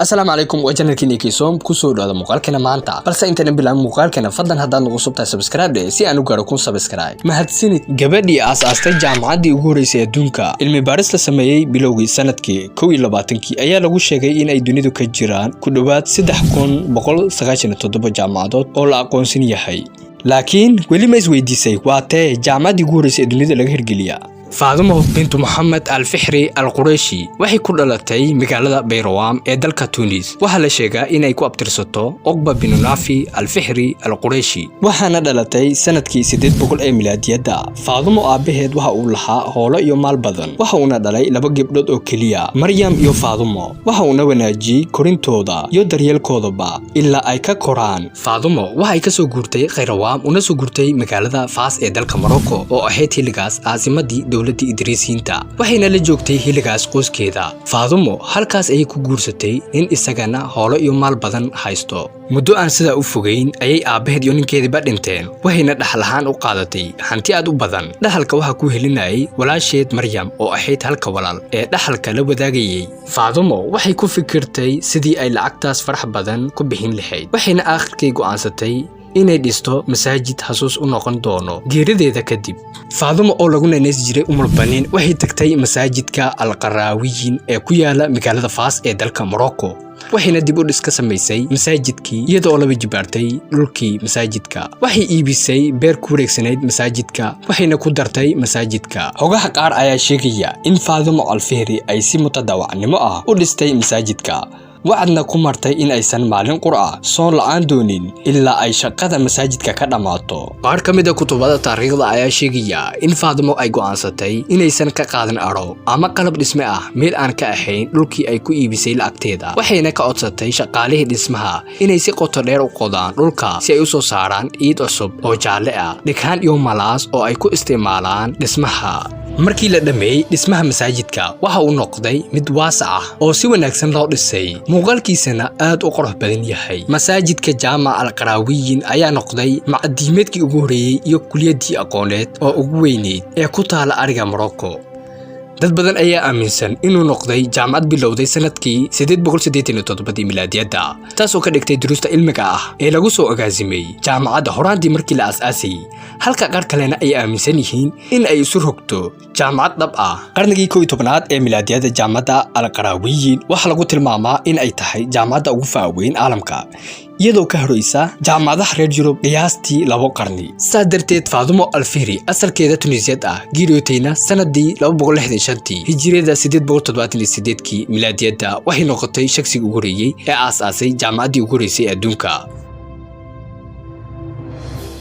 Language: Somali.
السلام عليكم وجنركيني كيسوم كسور هذا مقالكنا مانتا بس انت نبلا مقالكنا فضل هذا نقصبتا سبسكرايب سي انو غارو كون سبسكرايب mahadsanid gabadhii aasaastay jaamacadii ugu horeysay adduunka ilmi baaris la sameeyay bilowgii sanadkii 2020 ayaa lagu sheegay in ay dunidu ka jiraan ku dhawaad 3197 jaamacadood oo la aqoonsan yahay laakiin weli ma isweydiisay waa tee jaamacadii ugu horeysay dunida laga hirgeliyaa فاطمة بنت محمد الفحري القريشي waxay ku dhalatay magaalada Bayrawam ee dalka Tunis waxa la sheegaa in ay ku abtirsato Uqba bin Nafi al-Fihri al-Qurayshi waxaana dhalatay sanadkii 800 ee milaadiyada Faatimo aabaheed waxa uu lahaa hoolo iyo maal badan waxa uu dhalay laba gabdhood oo kaliya Maryam iyo Faatimo waxa uu wanaajiyay korintooda iyo daryeelkoodaba ilaa ay ka koraan Faatimo waxay ka soo guurtay Qayrawam una soo guurtay magaalada Fas ee dalka Morocco oo ahayd xilligaas caasimadii dawladda Idriisiinta waxayna la joogtay xilligaas qoyskeeda Faatimo halkaas ay ku guursatay in isagana hoolo iyo maal badan haysto muddo aan sida u fogeyn ayay aabaheed iyo ninkeediba dhinteen waxayna dhaxlahaan u qaadatay hanti aad u badan dhaxalka waxa ku helinayay walaasheed Maryam oo ahayd halka walaal ee dhaxalka la wadaagayay Faatimo waxay ku fikirtay sidii ay lacagtaas farax badan ku bixin lahayd waxayna aakhirkii go'aansatay inay dhisto masaajid xasuus u noqon doono geerideeda kadib Faatimo oo lagu neeneys jiray Banin waxay tagtay masaajidka Al-Qaraawiyin ee ku yaala magaalada Fas ee dalka Morocco waxayna dib u dhis ka samaysay masaajidkii iyadoo la wajibaartay dhulkii masaajidka waxay iibisay beer ku wareegsanayd masaajidka waxayna ku dartay masaajidka xogaha qaar ayaa sheegaya in Faatimo al-Fihri ay si mutadawacnimo ah u dhistay masaajidka وعدنا كمرتي إن أيسن مالين قرآن صون لعان دونين إلا أي شقة مساجد كدماتو قار كميدا كتبادة تاريخ ضعيا شيقيا إن فاطمو أي قوانستي إن أيسن كقادن أرو أما قلب اسمها ميل آن كأحين لوكي أي كو إيبسي لأكتيدا وحينا كأوتستي شقاليه اسمها إن أيسي قطرير وقودان لولكا سيأيسو ساران إيد أصب أو جالئة دكان يوم ملاس أو أي كو استعمالان اسمها markii la dhameeyay dhismaha masaajidka waxa uu noqday mid waasac ah oo si wanaagsan loo dhisay muuqaalkiisana aad u qurux badan yahay masaajidka Jaamac al-Qaraawiyin ayaa noqday macdiimeedkii ugu horeeyay iyo kuliyadii aqooneed oo ugu weyneyd ee ku taala ariga Morocco dad badan ayaa aaminsan inuu noqday jaamacad bilowday sanadkii 887 milaadiyada taasoo ka dhigtay duruusta cilmiga ah ee lagu soo agaasimay jaamacadda horaantii markii la aasaasay halka qaar kalena ay aaminsan yihiin in ay isu rogto jaamacad dhab ah qarnigii 11aad ee milaadiyada jaamacadda Al-Qaraawiyin waxa lagu tilmaamaa in ay tahay jaamacadda ugu faaweyn caalamka iyadoo ka horeysa jaamacadaha reer Yurub qiyaastii 2 qarni sadarteed Faatimo al-Fihri asalkeeda Tunisiyad ah geeriyootayna sanadii 265 hijriyada 878 milaadiyada waxay noqotay shakhsiga ugu horeeyay ee aasaasay jaamacaddii ugu horeysay adduunka